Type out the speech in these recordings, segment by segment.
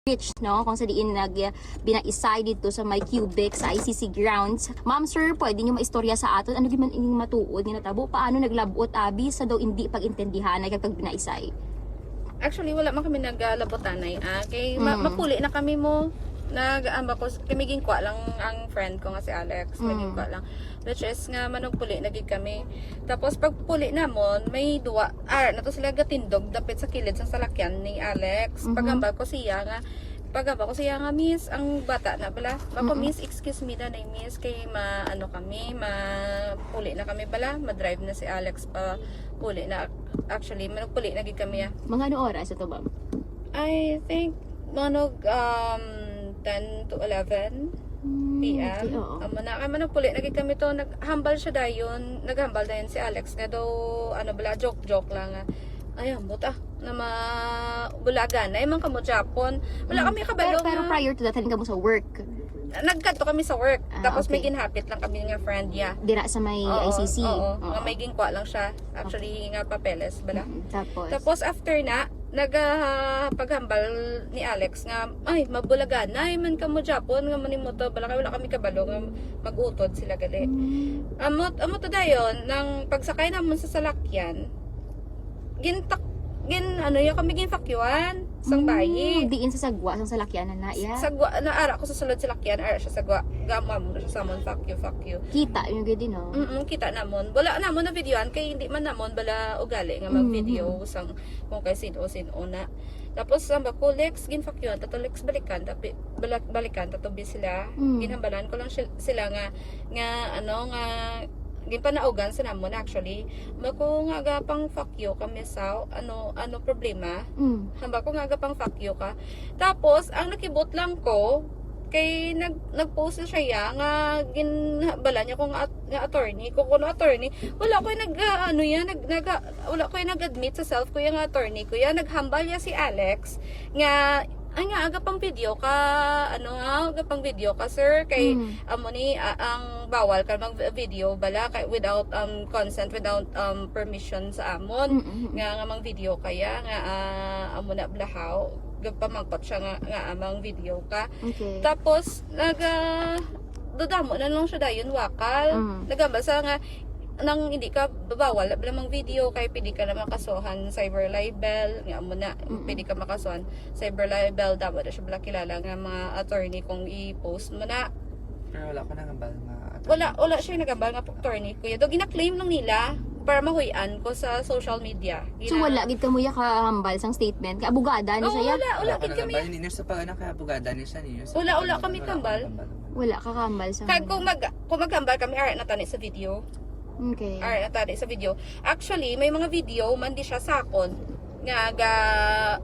Rich, no? Kung sa diin binaisay dito sa may cubic sa ICC grounds. Ma'am, sir, pwede nyo maistorya sa aton? Ano giman ining matuod ni natabo? Paano naglabot abi sa daw hindi pagintindihan ay kag binaisay? Actually, wala man kami naglabot-anay. Kay mapuli na kami mo. Nag-amba ko, kamiging kwa lang ang friend ko nga si Alex. Maging kwa lang. Which is nga manugpuli nagig kami. Tapos pag puli namon, may duwa. Nato sila gatindog dapit sa kilid sa salakyan ni Alex. Pagamba ko siya nga, miss, ang bata na bala. Ako, miss, excuse me na miss, kay puli na kami bala. Ma-drive na si Alex pa puli na. Actually, manugpuli nagig kami. Mga ano oras ito ba? I think, 10 to 11 PM. Managpuli naging kami to, naghambal siya dayon, naghambal dayon si Alex nga daw joke lang nga. Ayun, buta na mabulagan na man kamo Japon. Wala kami kabalo. Pero prior to that, halin ka mo sa work. Nagkadto kami sa work. Tapos okay. may ginhapit lang kami nga friend niya. Dira sa may ICC. Oo. May gingkwa lang siya. Actually nga papeles bala. Tapos after na paghambal ni Alex nga ay mabulagan na man kamo Japon nga manimo to bala kay wala kami kabalo nga magutod sila gali. Amot to dayon nang pagsakay namon sa salakyan kami ginfakyuan sang bayi. Diin sa sagwa sang salakyan na iya. Sagwa na ara ko sa sulod salakyan ara siya sagwa gama mo siya samon fuck you. Kita yung gid no. Kita namon. Wala namon na videoan kay hindi man namon bala ugali nga mag-video sang kung kay sino na. Tapos ang bakulex ginfakyuan tato lex balikan balikan tatubi sila. Ginhambalan ko lang sila nga ginpanaugan sa namon actually mako nga gapang fuck you kami sa ano problema hamba ko nga gapang fuck you ka tapos ang nakibot lang ko kay nagpost na siya nga ginbala niya ko nga attorney ko kuno attorney wala ko wala ko nag-admit sa self ko yung attorney ko naghambal niya si Alex nga agapang video ka agapang video ka sir kay amo ni ang bawal ka mag-video bala kay without consent without permission sa amon nga mang video kaya nga amo na blahaw gapamangkot siya nga amang video ka tapos dodamo na lang siya dayon wakal nagambasa nga nang hindi ka bawal lamang video kay pwede ka na makasuhan cyber libel nga mo na pwede ka makasuhan cyber libel dapat na siya kilala nga mga attorney kung i-post mo na pero wala ko nangambal nga wala siya nagambal nga attorney kuya do gina-claim lang nila para mahuyan ko sa social media so wala gid kamo ya kahambal sang statement kay abogada ni siya wala gid kami ni sa pag kay abogada ni siya wala kami kambal wala ka kambal sa kay kung magkambal kami ara na tani sa video. Okay. Natari sa video. Actually, may mga video man di siya sakon nga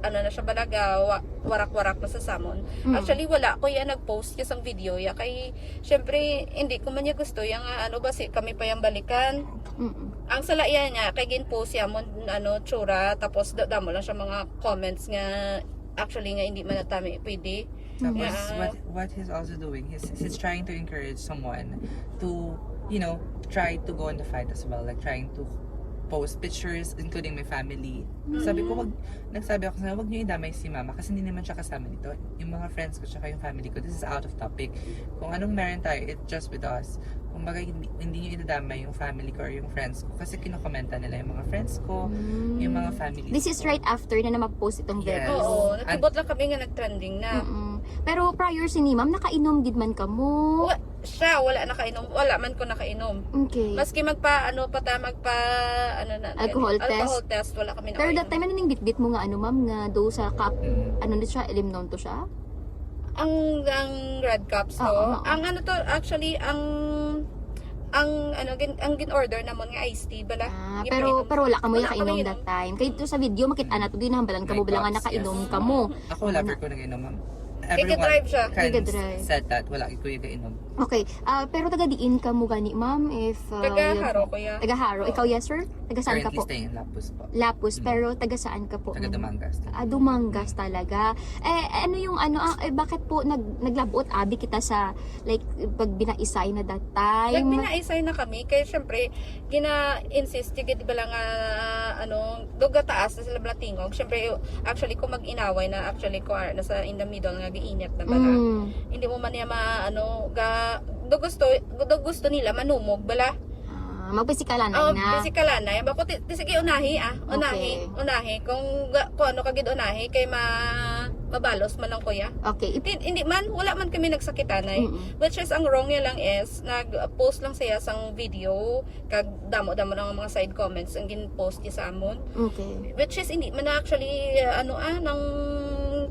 na siya balaga warak-warak na sa samon. Actually wala ko yan nag-post ya sang video ya kay syempre hindi ko man niya gusto yang basi kami pa yang balikan. Ang salaya niya kay gin-post ya mon tsura tapos damo lang siya mga comments nga actually nga hindi man natami pwede. Tapos what he's also doing he's trying to encourage someone to try to go on the fight as well, like trying to post pictures including my family. Sabi ko nagsabi ako sa wag niyo idamay si mama kasi hindi naman siya kasama dito. Yung mga friends ko tsaka yung family ko, this is out of topic. Kung anong meron tayo, it's just with us. Kung bagay hindi niyo idadamay yung family ko or yung friends ko kasi kinokomenta nila yung mga friends ko, yung mga family. This is right after na mag-post itong video. Oo, nakibot lang kami nga nag-trending na. Pero prior si ni ma'am nakainom gid man kamo. Siya wala nakainom, wala man ko nakainom. Okay. Maski alcohol test wala kami pero nakainom. that time ning bitbit mo nga ma'am nga do sa cup ni siya limnon to siya. Ang red cups to. Ang actually ang gin-order namon nga iced tea bala. Pero wala ka mo kainom that time. Kay to sa video makita na to din hambalan kamo bilang nga nakainom kamo. Ako lover ko nag-inom ma'am. Everyone said that wala ko yung kainom. Okay. Pero taga diin ka mo gani, ma'am, if Taga-Haro ko ya. Taga Haro. Ikaw, yes, sir? Taga saan ka Currently po? staying in Lapus po. Lapus, pero taga saan ka po? Taga Dumangas. Dumangas talaga. Ano yung bakit po naglabot abi kita sa like pag binaisay na that time? Nagbinaisay na kami kaya syempre gina-insist di ba lang duga taas na sila blatingog. Syempre actually kung mag-inaway na actually ko nasa in the middle nga giinit na bala. Hindi mo man niya do gusto nila manumog bala. Magpisikalan Oh, na. pisikalan na. Bako sige unahi Okay. Unahi kung ano kagid unahi kay mabalos man lang kuya. Okay. Hindi man wala man kami nagsakitan ay. Which is ang wrong niya lang is nag-post lang siya sang video kag damo-damo ng mga side comments ang gin-post niya sa amon. Okay. Which is hindi man actually nang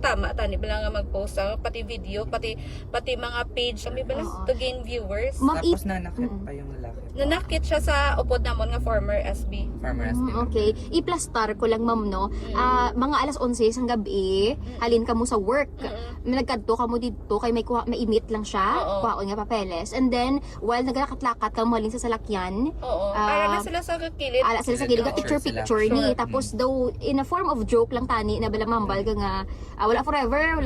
tama tani bala nga mag-post pati video pati mga page kami bala Oo. to gain viewers. Tapos nanakit pa yung lalaki. Nanakit siya sa upod namon nga former SB. Farmer SB. Okay. I-plastar ko lang, ma'am, no? Mga alas 11 sang gabi, halin ka mo sa work. Nagkadto ka mo dito, kay may emit lang siya. Oo. Kuha ko nga papeles. And then, while naglakat-lakat ka mo halin sa salakyan, Oo. Para na sila sa kilid. ala sila sa gilid ka Picture picture sila. ni. Sure. Tapos daw, in a form of joke lang tani, na bala mambal ka nga, wala forever.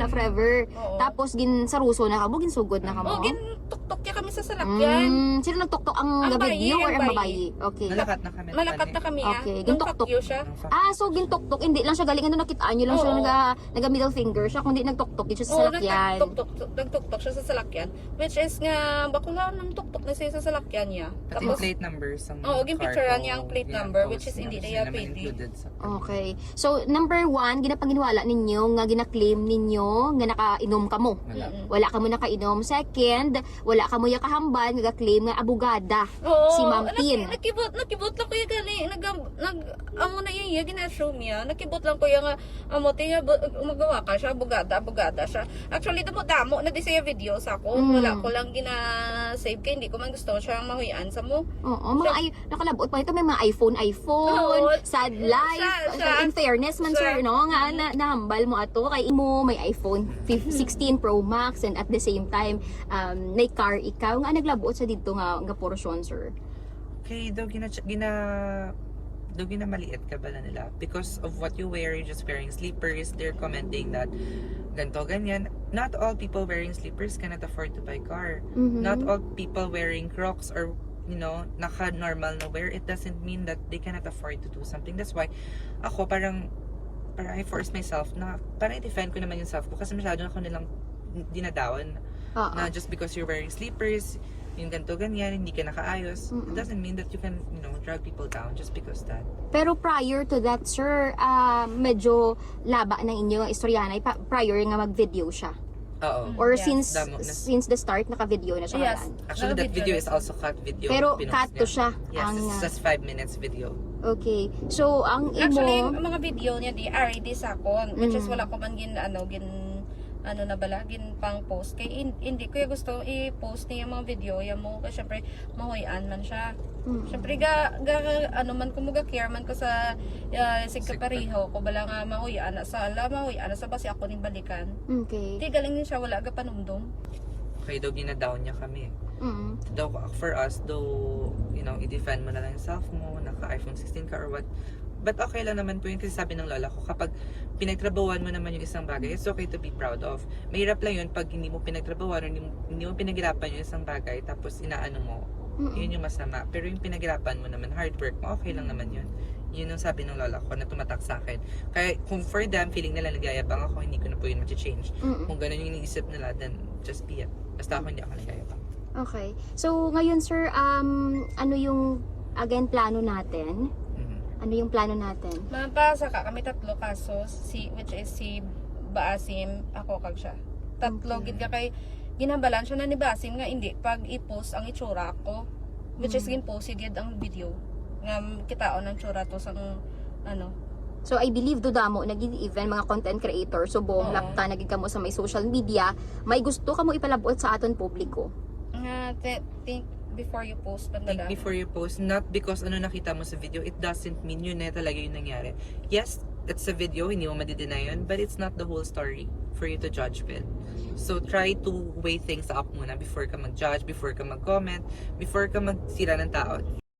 Oo. Tapos, ginsaruso na ka mo, ginsugod na ka mo. Oh, tuk-tuk ya kami sa salakyan. Sino nagtuktok ang Ang video bayi, or ang ang bayi. babayi? Okay. Malakat na kami. Malakat na kami Okay, Nung gintuktok. pakyo siya. So gintuktok, hindi lang siya galing, nakita nyo lang siya Oo. naga middle finger siya, kundi nagtuktok dito sa Oo, salakyan. nagtuktok siya sa salakyan. Which is nga, bakula nang tuktok na siya sa salakyan niya. Pati yung plate number sa Oo, gipicturean niya ang plate number, which is post hindi niya, niya naman pwede. included sa Okay. So, number 1, ginapanginiwala ninyo, nga gina-claim ninyo, nga nakainom ka mo. Wala. Wala ka mo nakainom. Second, wala ka mo yakahambal, nga claim nga abogada. Oo, Si Ma'am Tin. Nakibot lang ko yung gali. Amo na yung gina-show niya. Nakibot lang ko yung amo tiya umagawa ka siya, abogada siya. Actually, damo na di siya video sa ako. Wala ko lang gina-save kay hindi ko man gusto siya mahuyan sa mo. Oo, nakalabot pa ito, may mga iPhone, Oo. sad life. Siya. In fairness man, Siya. sir, no? Nga, nahambal mo ato, kay imo, may iPhone 16 Pro Max, and at the same time, may car ikaw, nga naglabot sa dito nga portion, sir. Okay, daw maliit ka ba na nila? Because of what you wear, you're just wearing sleepers. They're commenting that ganto ganyan. Not all people wearing sleepers cannot afford to buy car. Not all people wearing Crocs or naka-normal na wear, it doesn't mean that they cannot afford to do something. That's why ako parang I force myself na parang i-defend ko naman yung self ko kasi masyado na ako nilang dinadawan na just because you're wearing sleepers, yung ganto ganyan, hindi ka nakaayos, it doesn't mean that you can, drag people down just because that. Pero prior to that, sir, medyo laba ng inyo istoryanay prior nga mag-video siya. Oo. Or Yes. since the start, naka-video na siya. Yes. kalaan. Actually, that video is also cut video. Pero pinost cut to niya. siya. Yes, ang, it's just 5 minutes video. okay. So, ang Actually, imo... ang mga video niya di already sa akon. Which is wala ko man gin pang post kay hindi ko gusto i-post niya yung mga video ya mo kasi syempre mahuyan man siya. Syempre man ko care man ko sa sigkapareho ko bala nga mahuyan sa basi ako ning balikan. Okay. Di galing din siya wala ga panumdum. Okay, daw gina-down niya kami. Daw, for us, i-defend mo na lang yung self mo, naka-iPhone 16 ka or what. But okay lang naman po yung kasi sabi ng lola ko, kapag pinagtrabawan mo naman yung isang bagay, it's okay to be proud of. Mahirap lang yun pag hindi mo pinagtrabawan or hindi mo pinaghirapan yung isang bagay, tapos inaano mo, yun yung masama. Pero yung pinaghirapan mo naman, hard work mo, okay lang naman yun. Yun yung sabi ng lola ko na tumatak sa akin. Kaya kung for them, feeling nila nagayabang ako, hindi ko na po yun ma-change. Kung ganun yung iniisip nila, then just be it. Basta ako hindi ako nagayabang. Okay. So, ngayon, sir, ano yung, again, plano natin? Ano yung plano natin? Mapasa ka kami tatlo kasos which is si Baasim ako kag siya. Tatlo gid ka kay ginambalan siya na ni Baasim nga hindi pag i-post ang itsura ko which is gin-post gid ang video nga kitaon ang tsura to sang So, I believe damo nag-even mga content creator. So, buong lapta naging kamo sa may social media. May gusto kamo ipalabot sa aton publiko. nga think before you post Think before you post, not because nakita mo sa video, it doesn't mean yun na talaga yung nangyari. Yes, it's a video, hindi mo madideny yun, but it's not the whole story for you to judge with. So, try to weigh things up muna before ka mag-judge, before ka mag-comment, before ka magsira ng tao.